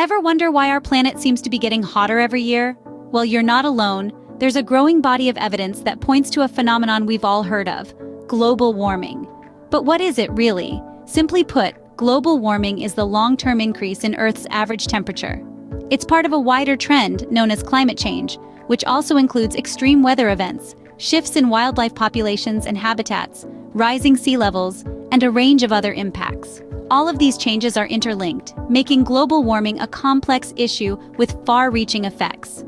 Ever wonder why our planet seems to be getting hotter every year? Well, you're not alone. There's a growing body of evidence that points to a phenomenon we've all heard of: global warming. But what is it really? Simply put, global warming is the long-term increase in Earth's average temperature. It's part of a wider trend known as climate change, which also includes extreme weather events, shifts in wildlife populations and habitats, rising sea levels, and a range of other impacts. All of these changes are interlinked, making global warming a complex issue with far-reaching effects.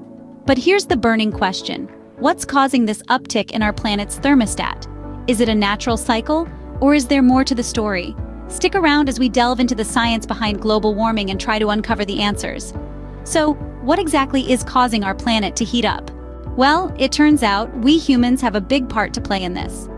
But here's the burning question: what's causing this uptick in our planet's thermostat? Is it a natural cycle, or is there more to the story? Stick around as we delve into the science behind global warming and try to uncover the answers. So, what exactly is causing our planet to heat up? Well, it turns out we humans have a big part to play in this.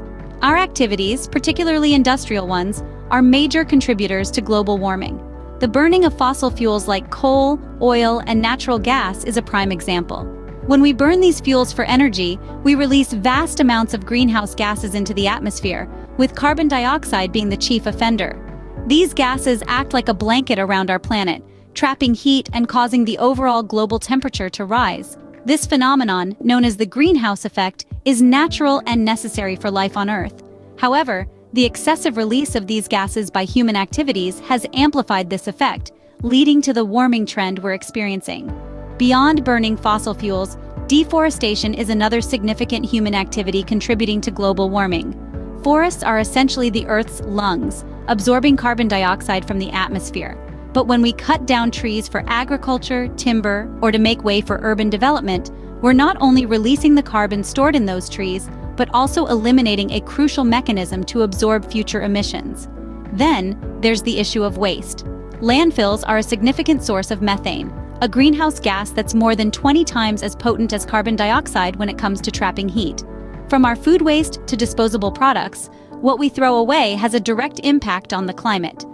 Our activities, particularly industrial ones, are major contributors to global warming. The burning of fossil fuels like coal, oil, and natural gas is a prime example. When we burn these fuels for energy, we release vast amounts of greenhouse gases into the atmosphere, with carbon dioxide being the chief offender. These gases act like a blanket around our planet, trapping heat and causing the overall global temperature to rise. This phenomenon, known as the greenhouse effect, is natural and necessary for life on Earth. However, the excessive release of these gases by human activities has amplified this effect, leading to the warming trend we're experiencing. Beyond burning fossil fuels, deforestation is another significant human activity contributing to global warming. Forests are essentially the Earth's lungs, absorbing carbon dioxide from the atmosphere. But when we cut down trees for agriculture, timber, or to make way for urban development, we're not only releasing the carbon stored in those trees, but also eliminating a crucial mechanism to absorb future emissions. Then, there's the issue of waste. Landfills are a significant source of methane, a greenhouse gas that's more than 20 times as potent as carbon dioxide when it comes to trapping heat. From our food waste to disposable products, what we throw away has a direct impact on the climate.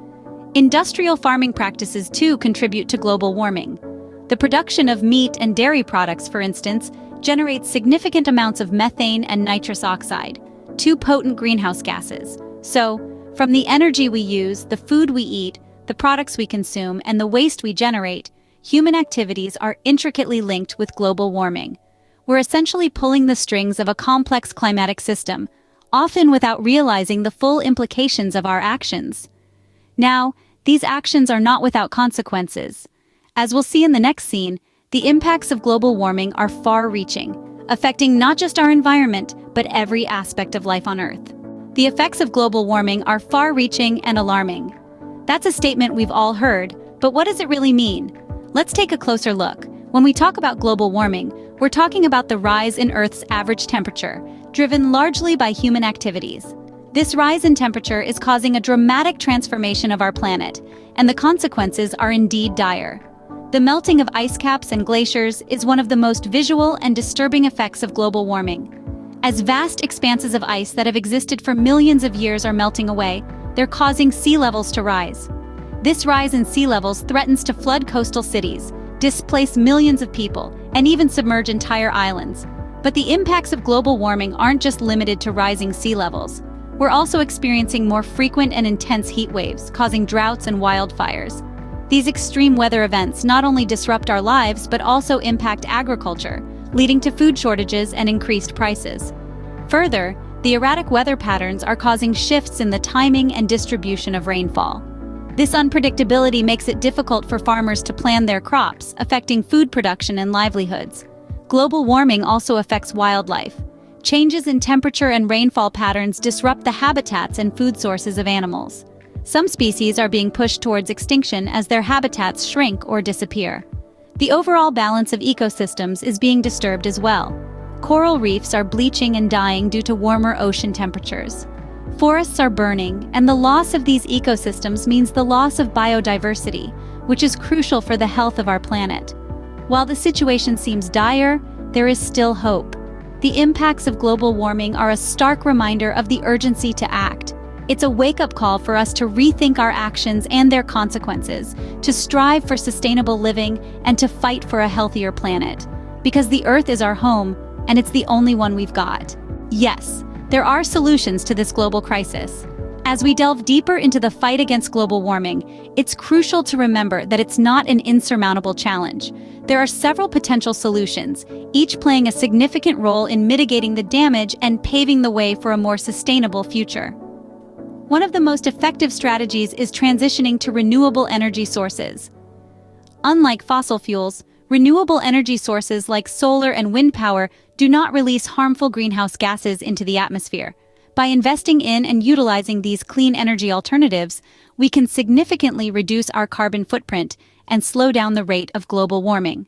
Industrial farming practices too contribute to global warming. The production of meat and dairy products, for instance, generates significant amounts of methane and nitrous oxide, two potent greenhouse gases. So, from the energy we use, the food we eat, the products we consume, and the waste we generate, human activities are intricately linked with global warming. We're essentially pulling the strings of a complex climatic system, often without realizing the full implications of our actions. Now, these actions are not without consequences. As we'll see in the next scene, the impacts of global warming are far-reaching, affecting not just our environment, but every aspect of life on Earth. The effects of global warming are far-reaching and alarming. That's a statement we've all heard, but what does it really mean? Let's take a closer look. When we talk about global warming, we're talking about the rise in Earth's average temperature, driven largely by human activities. This rise in temperature is causing a dramatic transformation of our planet, and the consequences are indeed dire. The melting of ice caps and glaciers is one of the most visual and disturbing effects of global warming. As vast expanses of ice that have existed for millions of years are melting away, they're causing sea levels to rise. This rise in sea levels threatens to flood coastal cities, displace millions of people, and even submerge entire islands. But the impacts of global warming aren't just limited to rising sea levels. We're also experiencing more frequent and intense heat waves, causing droughts and wildfires. These extreme weather events not only disrupt our lives, but also impact agriculture, leading to food shortages and increased prices. Further, the erratic weather patterns are causing shifts in the timing and distribution of rainfall. This unpredictability makes it difficult for farmers to plan their crops, affecting food production and livelihoods. Global warming also affects wildlife. Changes in temperature and rainfall patterns disrupt the habitats and food sources of animals. Some species are being pushed towards extinction as their habitats shrink or disappear. The overall balance of ecosystems is being disturbed as well. Coral reefs are bleaching and dying due to warmer ocean temperatures. Forests are burning, and the loss of these ecosystems means the loss of biodiversity, which is crucial for the health of our planet. While the situation seems dire, there is still hope. The impacts of global warming are a stark reminder of the urgency to act. It's a wake-up call for us to rethink our actions and their consequences, to strive for sustainable living, and to fight for a healthier planet. Because the Earth is our home, and it's the only one we've got. Yes, there are solutions to this global crisis. As we delve deeper into the fight against global warming, it's crucial to remember that it's not an insurmountable challenge. There are several potential solutions, each playing a significant role in mitigating the damage and paving the way for a more sustainable future. One of the most effective strategies is transitioning to renewable energy sources. Unlike fossil fuels, renewable energy sources like solar and wind power do not release harmful greenhouse gases into the atmosphere. By investing in and utilizing these clean energy alternatives, we can significantly reduce our carbon footprint and slow down the rate of global warming.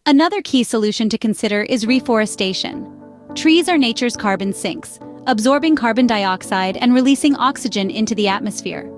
Another key solution to consider is reforestation. Trees are nature's carbon sinks, absorbing carbon dioxide and releasing oxygen into the atmosphere.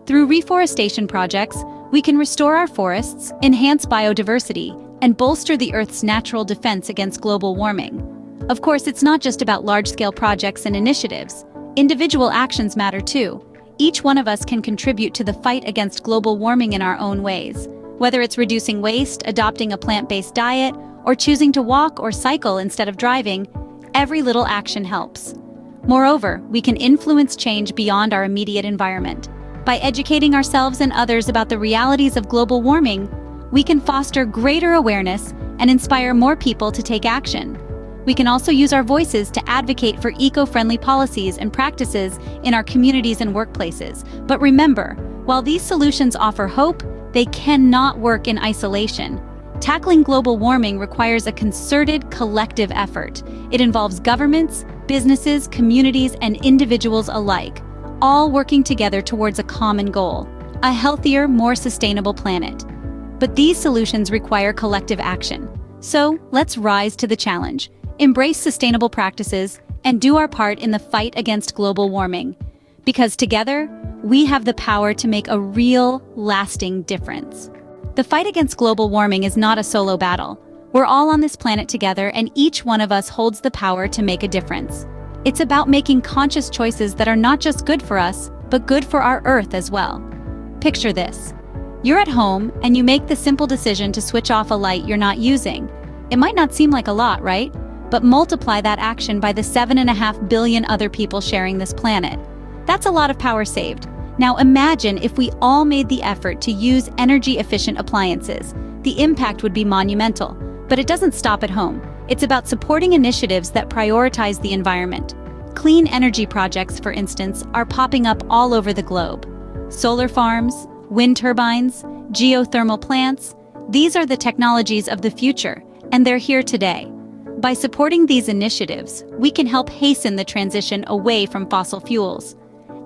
Through reforestation projects, we can restore our forests, enhance biodiversity, and bolster the Earth's natural defense against global warming. Of course, it's not just about large-scale projects and initiatives. Individual actions matter too. Each one of us can contribute to the fight against global warming in our own ways. Whether it's reducing waste, adopting a plant-based diet, or choosing to walk or cycle instead of driving, every little action helps. Moreover, we can influence change beyond our immediate environment. By educating ourselves and others about the realities of global warming, we can foster greater awareness and inspire more people to take action. We can also use our voices to advocate for eco-friendly policies and practices in our communities and workplaces. But remember, while these solutions offer hope, they cannot work in isolation. Tackling global warming requires a concerted, collective effort. It involves governments, businesses, communities, and individuals alike, all working together towards a common goal: a healthier, more sustainable planet. But these solutions require collective action. So, let's rise to the challenge, embrace sustainable practices, and do our part in the fight against global warming. Because together, we have the power to make a real, lasting difference. The fight against global warming is not a solo battle. We're all on this planet together, and each one of us holds the power to make a difference. It's about making conscious choices that are not just good for us, but good for our Earth as well. Picture this. You're at home, and you make the simple decision to switch off a light you're not using. It might not seem like a lot, right? But multiply that action by the 7.5 billion other people sharing this planet. That's a lot of power saved. Now imagine if we all made the effort to use energy-efficient appliances. The impact would be monumental. But it doesn't stop at home. It's about supporting initiatives that prioritize the environment. Clean energy projects, for instance, are popping up all over the globe. Solar farms, wind turbines, geothermal plants, these are the technologies of the future, and they're here today. By supporting these initiatives, we can help hasten the transition away from fossil fuels.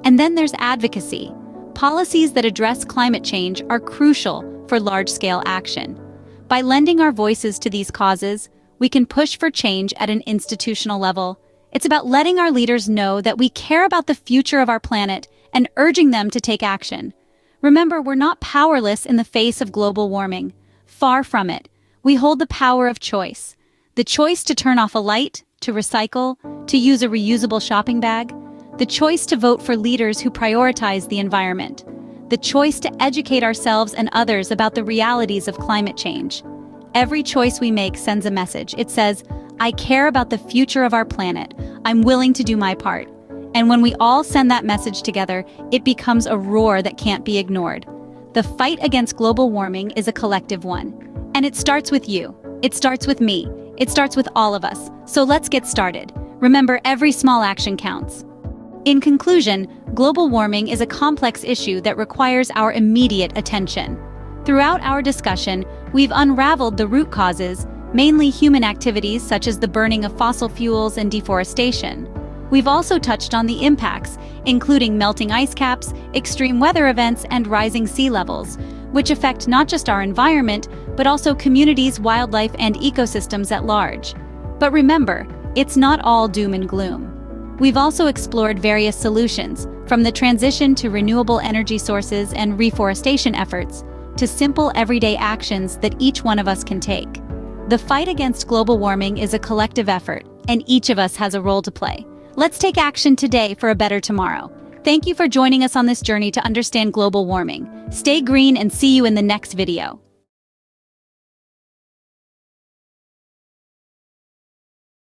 And then there's advocacy. Policies that address climate change are crucial for large-scale action. By lending our voices to these causes, we can push for change at an institutional level. It's about letting our leaders know that we care about the future of our planet and urging them to take action. Remember, we're not powerless in the face of global warming. Far from it. We hold the power of choice. The choice to turn off a light, to recycle, to use a reusable shopping bag. The choice to vote for leaders who prioritize the environment. The choice to educate ourselves and others about the realities of climate change. Every choice we make sends a message. It says, I care about the future of our planet. I'm willing to do my part. And when we all send that message together, it becomes a roar that can't be ignored. The fight against global warming is a collective one. And it starts with you. It starts with me. It starts with all of us. So let's get started. Remember, every small action counts. In conclusion, global warming is a complex issue that requires our immediate attention. Throughout our discussion, we've unraveled the root causes, mainly human activities such as the burning of fossil fuels and deforestation. We've also touched on the impacts, including melting ice caps, extreme weather events, and rising sea levels, which affect not just our environment, but also communities, wildlife, and ecosystems at large. But remember, it's not all doom and gloom. We've also explored various solutions, from the transition to renewable energy sources and reforestation efforts, to simple everyday actions that each one of us can take. The fight against global warming is a collective effort, and each of us has a role to play. Let's take action today for a better tomorrow. Thank you for joining us on this journey to understand global warming. Stay green and see you in the next video.